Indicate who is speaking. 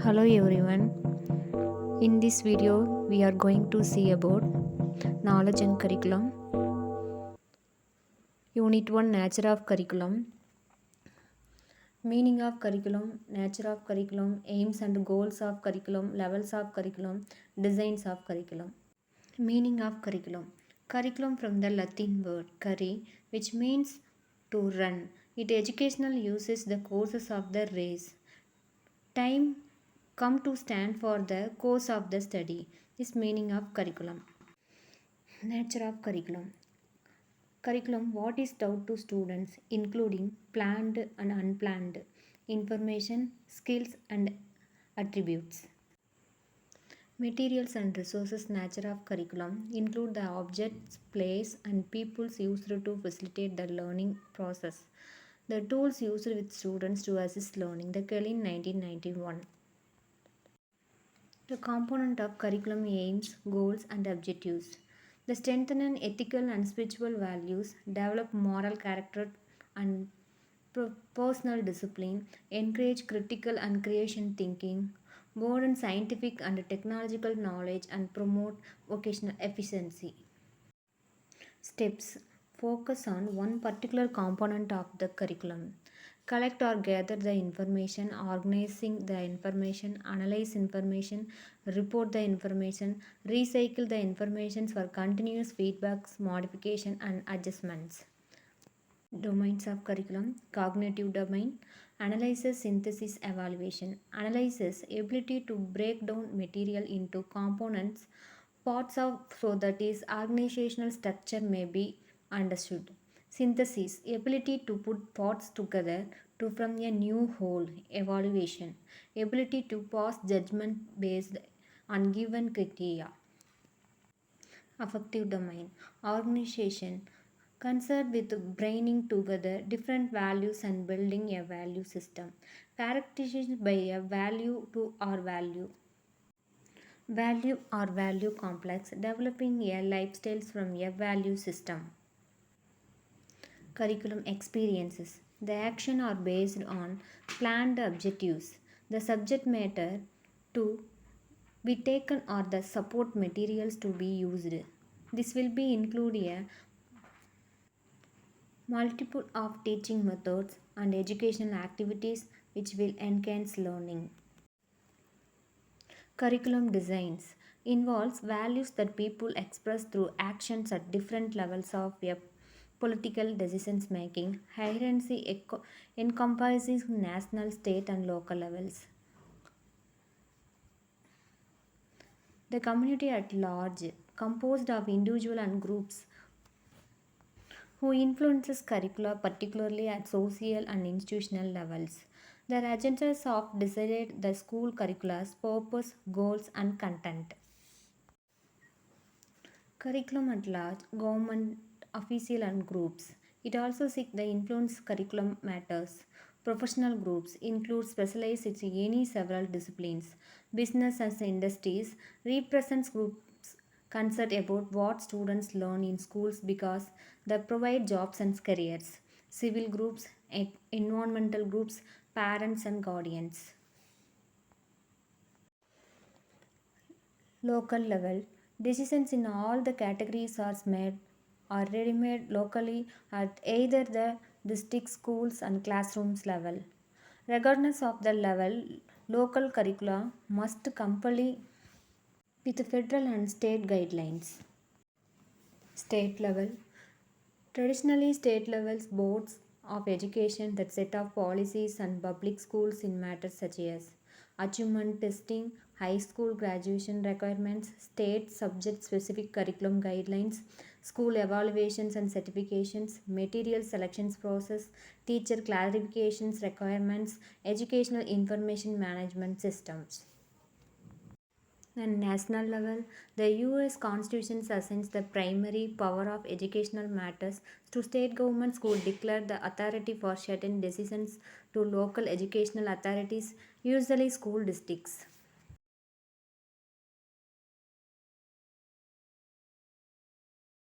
Speaker 1: Hello everyone. In this video we are going to see about knowledge and curriculum. Unit 1, nature of curriculum. Meaning of curriculum, nature of curriculum, aims and goals of curriculum, levels of curriculum, designs of curriculum. Meaning of curriculum. Curriculum from the Latin word curri, which means to run. It educational uses the courses of the race. Time come to stand for the course of the study. This meaning of curriculum. Nature of curriculum. Curriculum what is taught to students including planned and unplanned information, skills and attributes. Materials and resources. Nature of curriculum include the objects, place and peoples used to facilitate the learning process. The tools used with students to assist learning. The Kelly 1991. The component of curriculum aims, goals, and objectives. They strengthen ethical and spiritual values, develop moral character and personal discipline, encourage critical and creation thinking, broaden scientific and technological knowledge, and promote vocational efficiency. Steps. Focus on one particular component of the curriculum. Collect or gather the information, organizing the information, analyze information, report the information, recycle the information for continuous feedbacks, modification and adjustments. Domains of curriculum. Cognitive domain. Analysis, synthesis, evaluation. Analysis, ability to break down material into components, parts of so that is organizational structure may be understood. Synthesis, ability to put parts together to form a new whole. Evaluation, ability to pass judgment based on given criteria. Affective domain. Organization, concerned with bringing together different values and building a value system. Characterized by a value to or value. Value or value complex, developing a lifestyle from a value system. Curriculum experiences. The action are based on planned objectives. The subject matter to be taken or the support materials to be used. This will be include a multiple of teaching methods and educational activities which will enhance learning. Curriculum designs involves values that people express through actions at different levels of a political decisions making. Hierarchy encompasses national, state, and local levels. The community at large, composed of individuals and groups who influences curricula particularly at social and institutional levels. Their agendas of decided the school curricula's purpose, goals, and content. Curriculum at large, government, official and groups. It also seeks the influence curriculum matters. Professional groups include specialized in any several disciplines. Business and industries represents groups concerned about what students learn in schools because they provide jobs and careers. Civil groups, environmental groups, parents and guardians. Local level, decisions in all the categories are made or ready-made locally at either the district schools and classrooms level. Regardless of the level, local curricula must comply with federal and state guidelines. State level. Traditionally, state levels boards of education that set up policies and public schools in matters such as achievement testing, high school graduation requirements, state subject specific curriculum guidelines, school evaluations and certifications, material selections process, teacher clarifications requirements, educational information management systems. At national level, the US Constitution assigns the primary power of educational matters to state governments who declare the authority for certain decisions to local educational authorities, usually school districts.